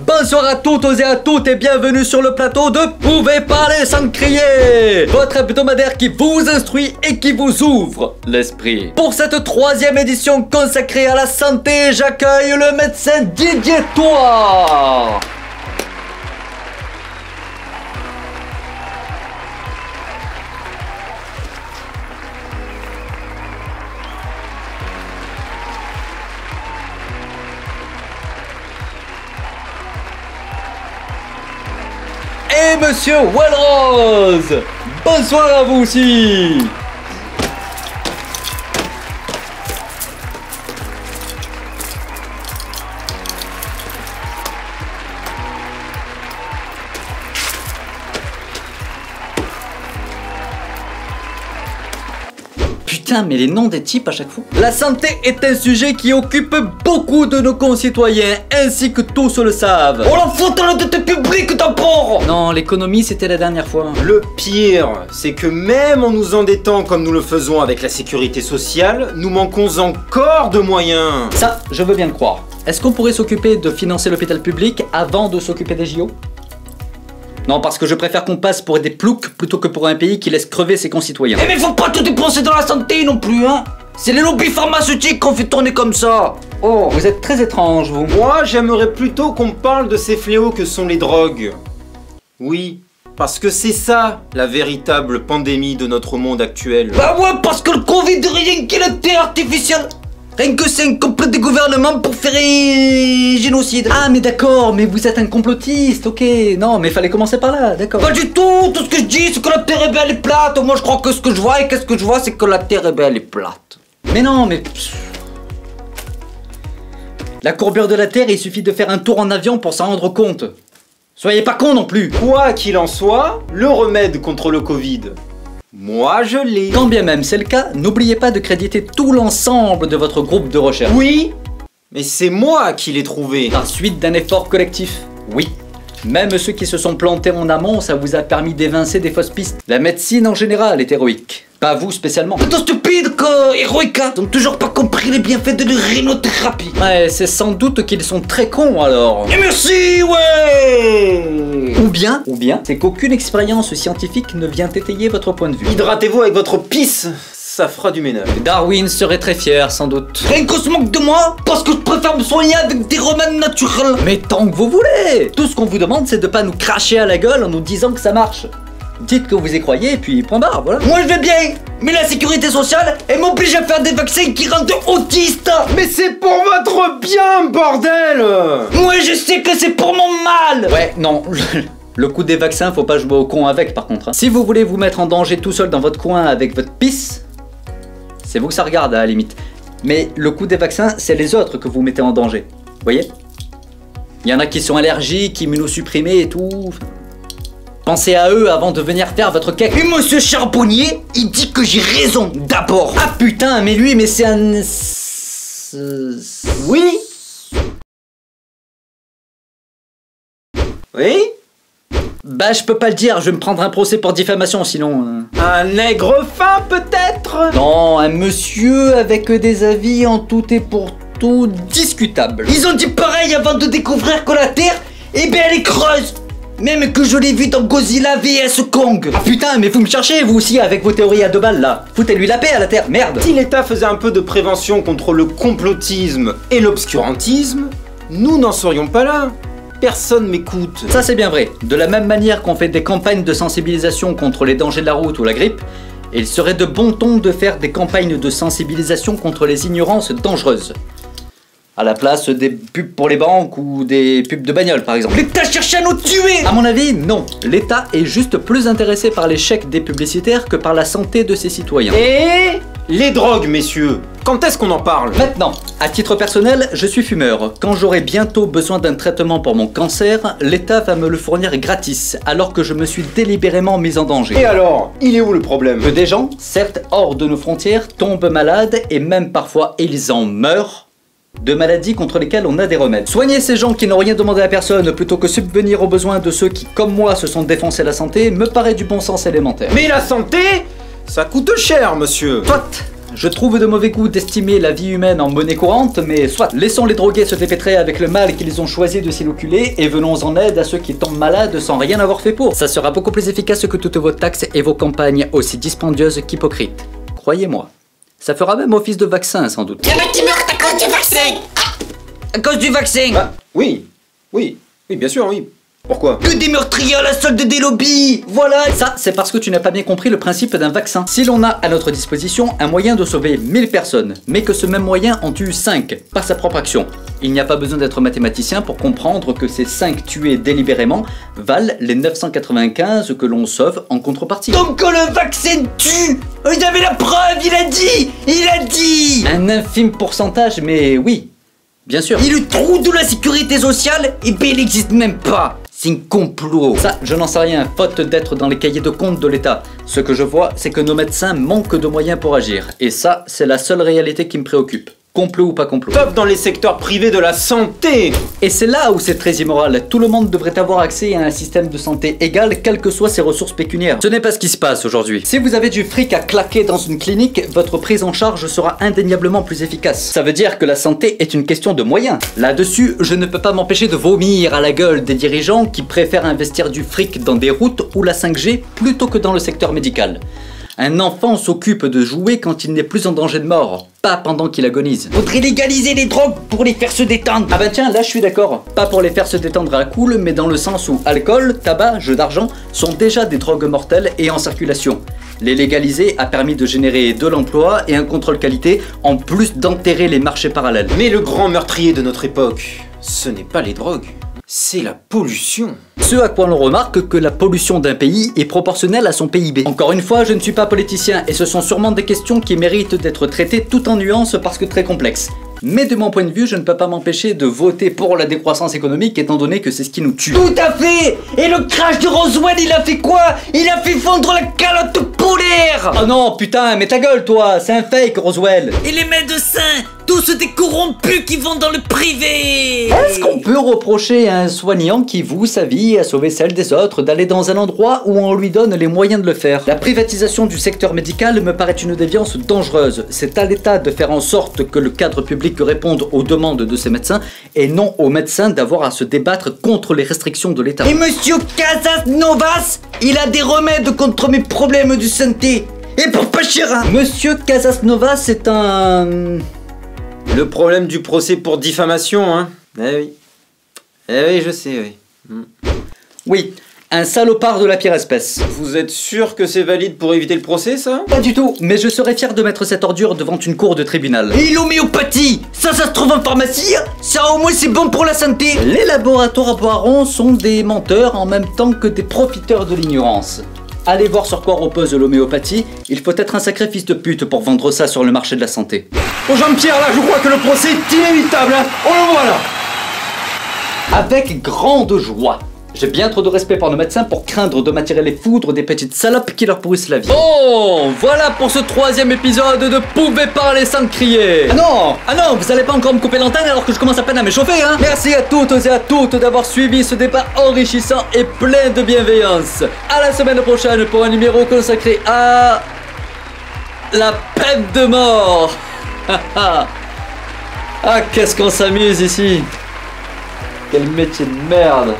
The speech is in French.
Bonsoir à toutes et à toutes et bienvenue sur le plateau de Pouvez parler sans crier, votre hebdomadaire qui vous instruit et qui vous ouvre l'esprit. Pour cette 3e édition consacrée à la santé, j'accueille le médecin Didier Thoy. Et Monsieur Welrose. Bonsoir à vous aussi. Putain, mais les noms des types à chaque fois. La santé est un sujet qui occupe beaucoup de nos concitoyens, ainsi que tous le savent. Oh la faute à la dette publique d'abord. Non, l'économie c'était la dernière fois. Le pire, c'est que même en nous endettant comme nous le faisons avec la sécurité sociale, nous manquons encore de moyens. Ça, je veux bien le croire. Est-ce qu'on pourrait s'occuper de financer l'hôpital public avant de s'occuper des JO ? Non, parce que je préfère qu'on passe pour des ploucs plutôt que pour un pays qui laisse crever ses concitoyens. Eh mais faut pas tout dépenser dans la santé non plus, hein. C'est les lobbies pharmaceutiques qu'on fait tourner comme ça. Oh, vous êtes très étrange, vous. Moi, j'aimerais plutôt qu'on parle de ces fléaux que sont les drogues. Oui, parce que c'est ça, la véritable pandémie de notre monde actuel. Bah ouais, parce que le Covid, rien qu'il était artificiel. Rien que c'est un complot des gouvernements pour faire un génocide. Ah mais d'accord, mais vous êtes un complotiste, ok. Non, mais fallait commencer par là, d'accord. Pas du tout, tout ce que je dis c'est que la Terre est belle et plate. Moi je crois que ce que je vois et qu'est-ce que je vois c'est que la Terre est belle et plate. Mais non, mais... La courbure de la Terre, il suffit de faire un tour en avion pour s'en rendre compte. Soyez pas con non plus. Quoi qu'il en soit, le remède contre le Covid, moi je l'ai. Quand bien même c'est le cas, n'oubliez pas de créditer tout l'ensemble de votre groupe de recherche. Oui, mais c'est moi qui l'ai trouvé. Par suite d'un effort collectif, oui. Même ceux qui se sont plantés en amont, ça vous a permis d'évincer des fausses pistes. La médecine en général est héroïque. Pas vous spécialement. C'est stupide que héroïque, hein. Ils ont toujours pas compris les bienfaits de l'urinothérapie. Ouais, c'est sans doute qu'ils sont très cons alors. Et merci, ouais. Ou bien, c'est qu'aucune expérience scientifique ne vient étayer votre point de vue. Hydratez-vous avec votre pisse, ça fera du ménage. Darwin serait très fier, sans doute. Rien que se moque de moi, parce que je préfère me soigner avec des remèdes naturels. Mais tant que vous voulez. Tout ce qu'on vous demande, c'est de pas nous cracher à la gueule en nous disant que ça marche. Dites que vous y croyez et puis point barre, voilà. Moi je vais bien, mais la sécurité sociale, elle m'oblige à faire des vaccins qui rendent autiste. Mais c'est pour votre bien, bordel. Moi je sais que c'est pour mon mal. Ouais, non, le coup des vaccins, faut pas jouer au con avec par contre. Hein. Si vous voulez vous mettre en danger tout seul dans votre coin avec votre pisse, c'est vous que ça regarde à la limite. Mais le coup des vaccins, c'est les autres que vous mettez en danger. Vous voyez ? Il y en a qui sont allergiques, immunosupprimés et tout. Pensez à eux avant de venir faire votre cake. Et monsieur Charbonnier, il dit que j'ai raison d'abord. Ah putain, mais lui, mais c'est un... Oui. Oui. Bah je peux pas le dire, je vais me prendre un procès pour diffamation sinon... Un nègre fin peut-être. Non, un monsieur avec des avis en tout et pour tout discutables. Ils ont dit pareil avant de découvrir que la Terre, eh ben elle est creuse. Même que je l'ai vu dans Godzilla vs Kong. Ah putain, mais vous me cherchez vous aussi avec vos théories à 2 balles là. Foutez-lui la paix à la Terre, merde. Si l'État faisait un peu de prévention contre le complotisme et l'obscurantisme, nous n'en serions pas là. Personne m'écoute. Ça c'est bien vrai. De la même manière qu'on fait des campagnes de sensibilisation contre les dangers de la route ou la grippe, il serait de bon ton de faire des campagnes de sensibilisation contre les ignorances dangereuses. À la place des pubs pour les banques ou des pubs de bagnole par exemple. L'État cherche à nous tuer. À mon avis, non. L'État est juste plus intéressé par les chèques des publicitaires que par la santé de ses citoyens. Et les drogues, messieurs, quand est-ce qu'on en parle? Maintenant, à titre personnel, je suis fumeur. Quand j'aurai bientôt besoin d'un traitement pour mon cancer, l'État va me le fournir gratis, alors que je me suis délibérément mis en danger. Et alors, il est où le problème? Que des gens, certes hors de nos frontières, tombent malades et même parfois ils en meurent de maladies contre lesquelles on a des remèdes. Soigner ces gens qui n'ont rien demandé à personne plutôt que subvenir aux besoins de ceux qui, comme moi, se sont défoncés la santé, me paraît du bon sens élémentaire. Mais la santé, ça coûte cher, monsieur. Soit, Je trouve de mauvais goût d'estimer la vie humaine en monnaie courante, mais soit. Laissons les drogués se dépêtrer avec le mal qu'ils ont choisi de s'inoculer et venons en aide à ceux qui tombent malades sans rien avoir fait pour. Ça sera beaucoup plus efficace que toutes vos taxes et vos campagnes aussi dispendieuses qu'hypocrites. Croyez-moi. Ça fera même office de vaccin sans doute. Y'en a qui meurent à cause du vaccin. À cause du vaccin. Ah, oui, bien sûr, oui. Pourquoi? Que des meurtriers à la solde des lobbies. Voilà. Ça, c'est parce que tu n'as pas bien compris le principe d'un vaccin. Si l'on a à notre disposition un moyen de sauver 1000 personnes, mais que ce même moyen en tue 5 par sa propre action, il n'y a pas besoin d'être mathématicien pour comprendre que ces 5 tués délibérément valent les 995 que l'on sauve en contrepartie. Donc quand le vaccin tue, il avait la preuve, il a dit. Un infime pourcentage, mais oui, bien sûr. Et le trou de la sécurité sociale, eh ben il n'existe même pas. C'est un complot. Ça, je n'en sais rien, faute d'être dans les cahiers de compte de l'État. Ce que je vois, c'est que nos médecins manquent de moyens pour agir. Et ça, c'est la seule réalité qui me préoccupe. Complot ou pas complot. Sauf dans les secteurs privés de la santé. Et c'est là où c'est très immoral. Tout le monde devrait avoir accès à un système de santé égal, quelles que soient ses ressources pécuniaires. Ce n'est pas ce qui se passe aujourd'hui. Si vous avez du fric à claquer dans une clinique, votre prise en charge sera indéniablement plus efficace. Ça veut dire que la santé est une question de moyens. Là-dessus, je ne peux pas m'empêcher de vomir à la gueule des dirigeants qui préfèrent investir du fric dans des routes ou la 5G plutôt que dans le secteur médical. Un enfant s'occupe de jouer quand il n'est plus en danger de mort, pas pendant qu'il agonise. Faudrait légaliser les drogues pour les faire se détendre. Ah bah tiens, là je suis d'accord. Pas pour les faire se détendre à la cool, mais dans le sens où alcool, tabac, jeux d'argent sont déjà des drogues mortelles et en circulation. Les légaliser a permis de générer de l'emploi et un contrôle qualité, en plus d'enterrer les marchés parallèles. Mais le grand meurtrier de notre époque, ce n'est pas les drogues, c'est la pollution. Ce à quoi l'on remarque que la pollution d'un pays est proportionnelle à son PIB. Encore une fois, je ne suis pas politicien et ce sont sûrement des questions qui méritent d'être traitées tout en nuances parce que très complexes. Mais de mon point de vue, je ne peux pas m'empêcher de voter pour la décroissance économique étant donné que c'est ce qui nous tue. Tout à fait. Et le crash de Roswell, il a fait quoi? Il a fait fondre la calotte polaire. Oh non, putain, mais ta gueule toi, c'est un fake Roswell. Et les médecins, tous des corrompus qui vont dans le privé. Est-ce qu'on peut reprocher à un soignant qui voue sa vie à sauver celle des autres d'aller dans un endroit où on lui donne les moyens de le faire? La privatisation du secteur médical me paraît une déviance dangereuse. C'est à l'État de faire en sorte que le cadre public réponde aux demandes de ses médecins et non aux médecins d'avoir à se débattre contre les restrictions de l'État. Et monsieur Casasnovas, il a des remèdes contre mes problèmes de santé. Et pour pas cher, hein. Monsieur Casasnovas, c'est un... Le problème du procès pour diffamation, hein. Eh oui, je sais, oui. Oui, un salopard de la pire espèce. Vous êtes sûr que c'est valide pour éviter le procès, ça? Pas du tout, mais je serais fier de mettre cette ordure devant une cour de tribunal. Et l'homéopathie, ça se trouve en pharmacie? Ça au moins c'est bon pour la santé. Les laboratoires Boiron sont des menteurs en même temps que des profiteurs de l'ignorance. Allez voir sur quoi repose l'homéopathie, il faut être un sacré fils de pute pour vendre ça sur le marché de la santé. Oh Jean-Pierre, là, je crois que le procès est inévitable, hein. On le voit, là. Avec grande joie. J'ai bien trop de respect pour nos médecins pour craindre de m'attirer les foudres des petites salopes qui leur pourrissent la vie. Bon, voilà pour ce 3e épisode de Pouvez parler sans crier. Ah non, vous allez pas encore me couper l'antenne alors que je commence à peine à m'échauffer, hein. Merci à toutes et à toutes d'avoir suivi ce débat enrichissant et plein de bienveillance. À la semaine prochaine pour un numéro consacré à... la peine de mort. Ah, qu'est-ce qu'on s'amuse ici. Quel métier de merde.